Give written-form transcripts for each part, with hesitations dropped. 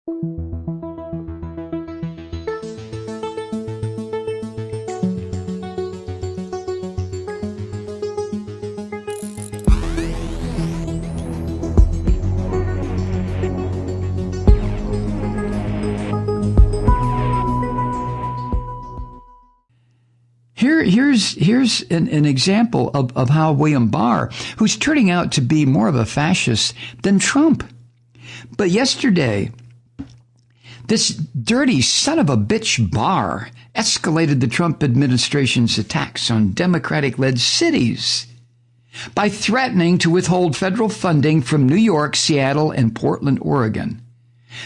Here's an example of how William Barr, who's turning out to be more of a fascist than Trump. But yesterday, this dirty son of a bitch Barr escalated the Trump administration's attacks on Democratic-led cities by threatening to withhold federal funding from New York, Seattle, and Portland, Oregon,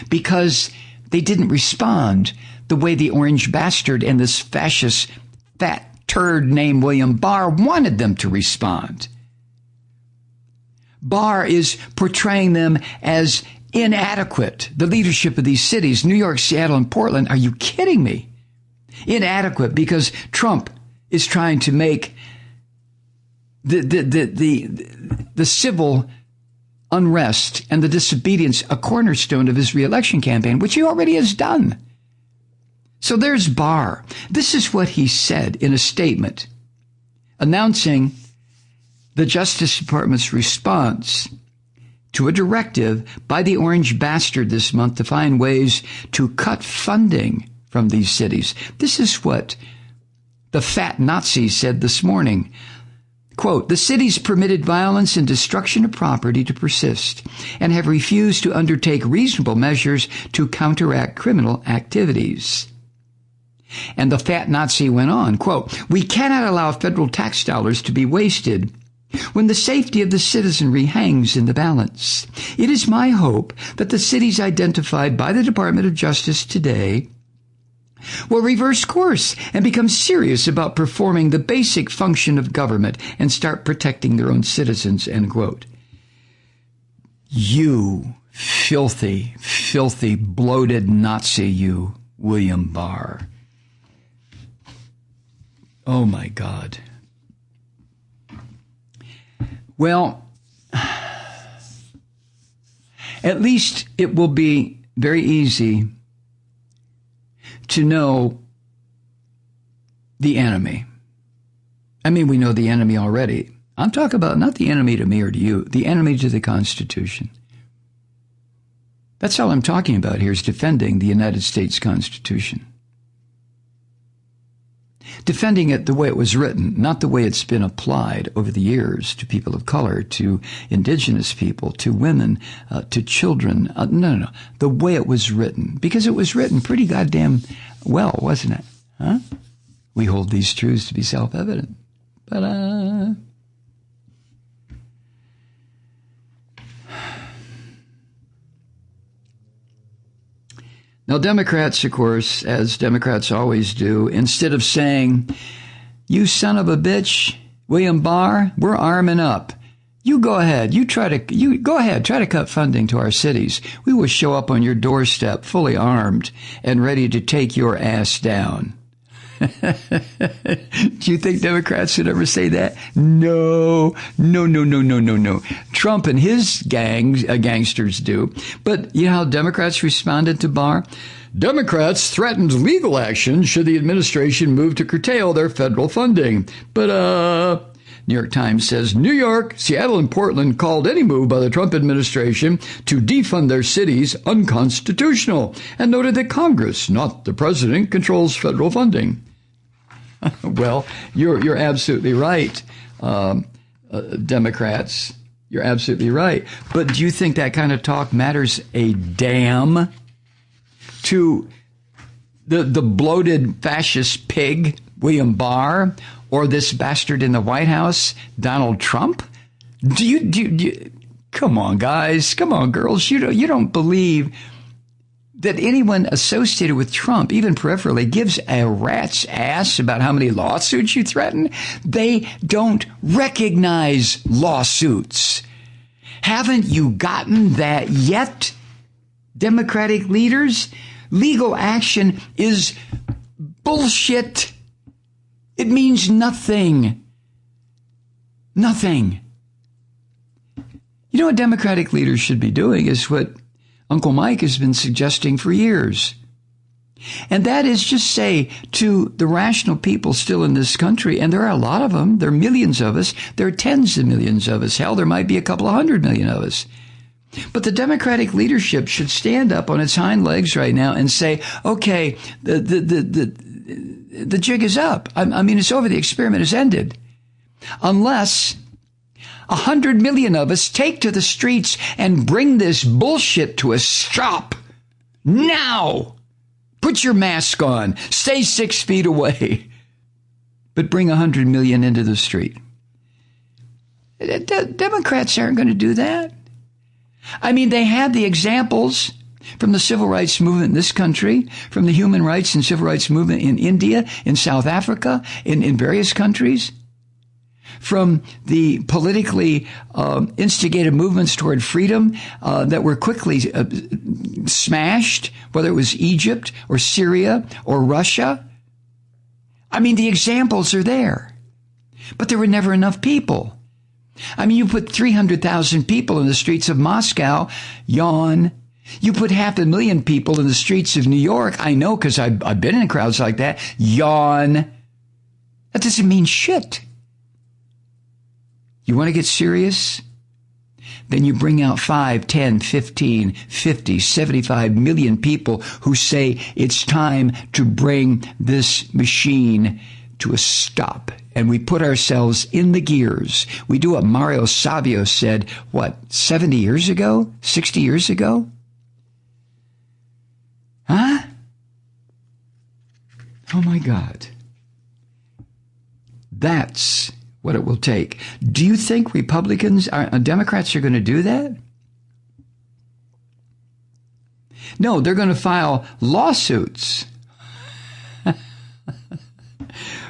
because they didn't respond the way the orange bastard and this fascist fat turd named William Barr wanted them to respond. Barr is portraying them as inadequate. The leadership of these cities, New York, Seattle, and Portland, are you kidding me? Inadequate because Trump is trying to make the civil unrest and the disobedience a cornerstone of his reelection campaign, which he already has done. So there's Barr. This is what he said in a statement announcing the Justice Department's response to a directive by the orange bastard this month to find ways to cut funding from these cities. This is what the fat Nazi said this morning. Quote, the cities permitted violence and destruction of property to persist and have refused to undertake reasonable measures to counteract criminal activities. And the fat Nazi went on, quote, we cannot allow federal tax dollars to be wasted when the safety of the citizenry hangs in the balance. It is my hope that the cities identified by the Department of Justice today will reverse course and become serious about performing the basic function of government and start protecting their own citizens, end quote. You filthy, filthy, bloated Nazi, you, William Barr. Oh, my God. Well, at least it will be very easy to know the enemy. I mean, we know the enemy already. I'm talking about not the enemy to me or to you, the enemy to the Constitution. That's all I'm talking about here is defending the United States Constitution. Defending it the way it was written, not the way it's been applied over the years to people of color, to indigenous people, to women, to children. No. The way it was written. Because it was written pretty goddamn well, wasn't it? Huh? We hold these truths to be self-evident. But, Now, Democrats, of course, as Democrats always do, instead of saying, you son of a bitch, William Barr, we're arming up. You go ahead. Try to cut funding to our cities. We will show up on your doorstep fully armed and ready to take your ass down. Do you think Democrats would ever say that? No. Trump and his gangsters do. But you know how Democrats responded to Barr? Democrats threatened legal action should the administration move to curtail their federal funding. But, New York Times says New York, Seattle, and Portland called any move by the Trump administration to defund their cities unconstitutional and noted that Congress, not the president, controls federal funding. Well, you're absolutely right, Democrats. You're absolutely right. But do you think that kind of talk matters a damn to the bloated fascist pig, William Barr, or this bastard in the White House, Donald Trump? Do you come on, guys. Come on, girls. You don't believe that anyone associated with Trump, even peripherally, gives a rat's ass about how many lawsuits you threaten? They don't recognize lawsuits. Haven't you gotten that yet, Democratic leaders? Legal action is bullshit. It means nothing. Nothing. You know what Democratic leaders should be doing is what Uncle Mike has been suggesting for years. And that is just say to the rational people still in this country, and there are a lot of them, there are millions of us, there are tens of millions of us, hell, there might be a couple of 100 million of us. But the Democratic leadership should stand up on its hind legs right now and say, okay, the jig is up. I mean, it's over. The experiment has ended. Unless 100 million of us take to the streets and bring this bullshit to a stop now. Put your mask on. Stay 6 feet away. But bring 100 million into the street. Democrats aren't going to do that. I mean, they had the examples from the civil rights movement in this country, from the human rights and civil rights movement in India, in South Africa, in various countries, from the politically instigated movements toward freedom that were quickly smashed, whether it was Egypt or Syria or Russia. I mean, the examples are there, but there were never enough people. I mean, you put 300,000 people in the streets of Moscow, yawn. You put 500,000 people in the streets of New York, I know because I've been in crowds like that, yawn. That doesn't mean shit. You want to get serious? Then you bring out 5, 10, 15, 50, 75 million people who say it's time to bring this machine to a stop. And we put ourselves in the gears. We do what Mario Savio said, 70 years ago? 60 years ago? Huh? Oh my God. That's what it will take. Do you think Democrats are going to do that? No, they're going to file lawsuits.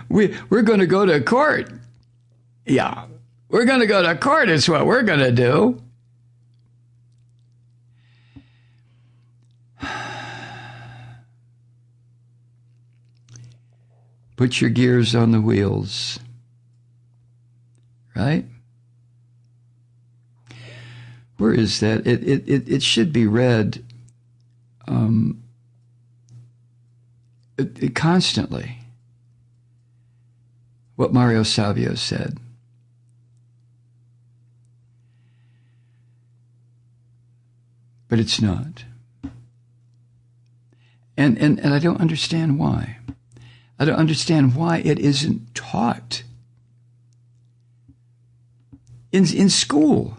We're going to go to court. Yeah, we're going to go to court is what we're going to do. Put your gears on the wheels. Right? Where is that? It should be read constantly. What Mario Savio said. But it's not. And I don't understand why. I don't understand why it isn't taught in school.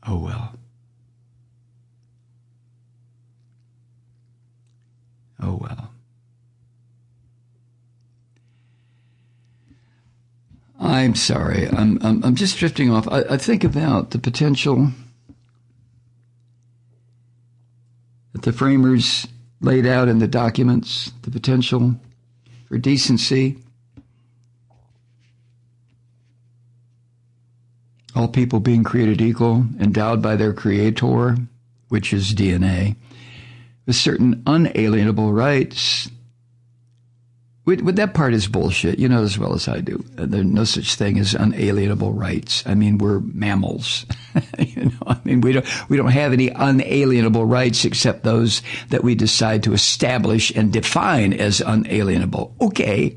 Oh well. Oh well. I'm sorry. I'm just drifting off. I think about the potential that the framers laid out in the documents, the potential for decency. All people being created equal, endowed by their creator, which is DNA, with certain unalienable rights. That part is bullshit. You know as well as I do. There's no such thing as unalienable rights. I mean, we're mammals. We don't have any unalienable rights except those that we decide to establish and define as unalienable. Okay.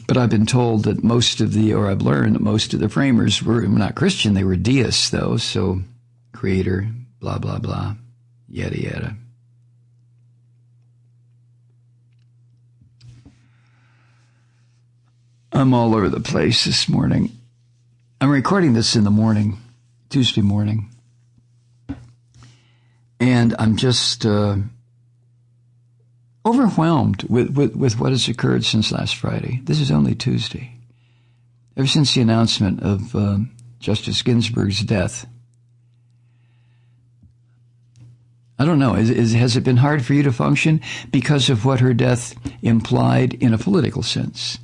But I've been told that I've learned that most of the framers were not Christian. They were deists, though. So, creator, blah, blah, blah, yada, yada. I'm all over the place this morning. I'm recording this in the morning, Tuesday morning. And I'm just overwhelmed with what has occurred since last Friday. This is only Tuesday. Ever since the announcement of Justice Ginsburg's death. I don't know. Has it been hard for you to function because of what her death implied in a political sense?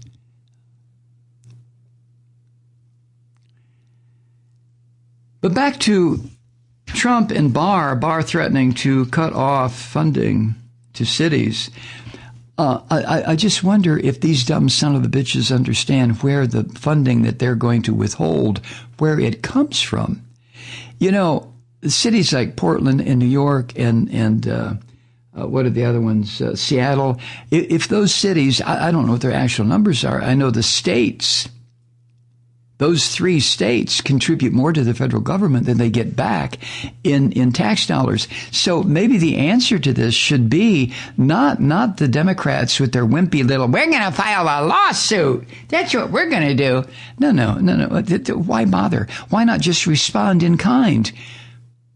But back to Trump and Barr threatening to cut off funding to cities. I just wonder if these dumb son of the bitches understand where the funding that they're going to withhold, where it comes from. You know, cities like Portland and New York and what are the other ones? Seattle. If those cities, I don't know what their actual numbers are. I know the states, those 3 states contribute more to the federal government than they get back in tax dollars. So maybe the answer to this should be not the Democrats with their wimpy little, we're going to file a lawsuit. That's what we're going to do. No. Why bother? Why not just respond in kind?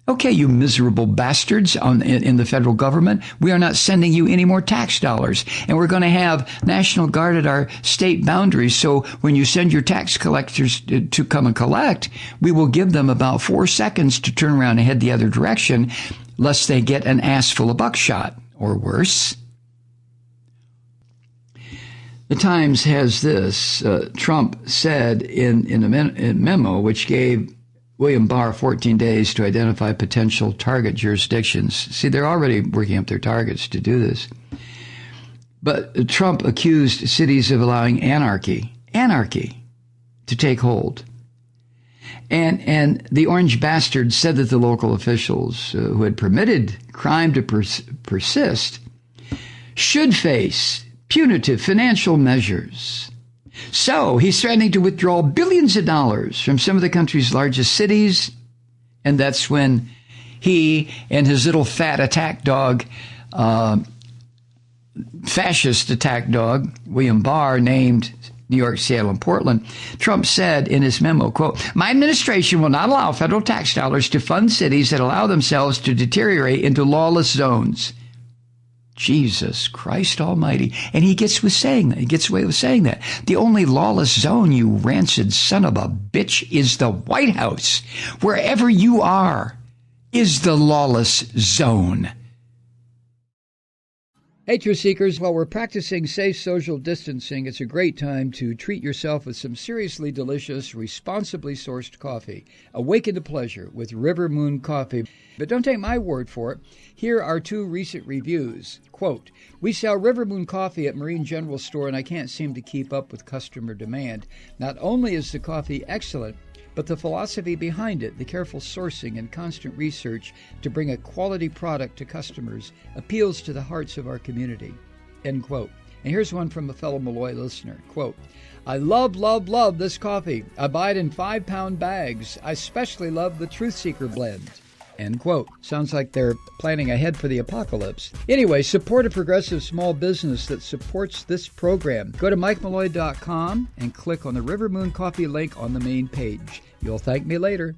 Okay, you miserable bastards in the federal government, we are not sending you any more tax dollars. And we're going to have National Guard at our state boundaries. So when you send your tax collectors to come and collect, we will give them about 4 seconds to turn around and head the other direction, lest they get an ass full of buckshot or worse. The Times has this. Trump said in a memo which gave William Barr 14 days to identify potential target jurisdictions. See, they're already working up their targets to do this. But Trump accused cities of allowing anarchy to take hold. And the orange bastard said that the local officials who had permitted crime to persist should face punitive financial measures. So he's threatening to withdraw billions of dollars from some of the country's largest cities. And that's when he and his little fat attack dog, fascist attack dog, William Barr, named New York, Seattle, and Portland. Trump said in his memo, quote, my administration will not allow federal tax dollars to fund cities that allow themselves to deteriorate into lawless zones. Jesus Christ Almighty. And he gets away with saying that. The only lawless zone, you rancid son of a bitch, is the White House. Wherever you are is the lawless zone. Hey, Truth Seekers, while we're practicing safe social distancing, it's a great time to treat yourself with some seriously delicious, responsibly sourced coffee. Awaken to pleasure with River Moon Coffee. But don't take my word for it. Here are 2 recent reviews. Quote, we sell River Moon Coffee at Marine General Store, and I can't seem to keep up with customer demand. Not only is the coffee excellent, but the philosophy behind it, the careful sourcing and constant research to bring a quality product to customers, appeals to the hearts of our community. End quote. And here's one from a fellow Malloy listener. Quote, I love this coffee. I buy it in 5-pound bags. I especially love the Truth Seeker blend. End quote. Sounds like they're planning ahead for the apocalypse. Anyway, support a progressive small business that supports this program. Go to MikeMalloy.com and click on the River Moon Coffee link on the main page. You'll thank me later.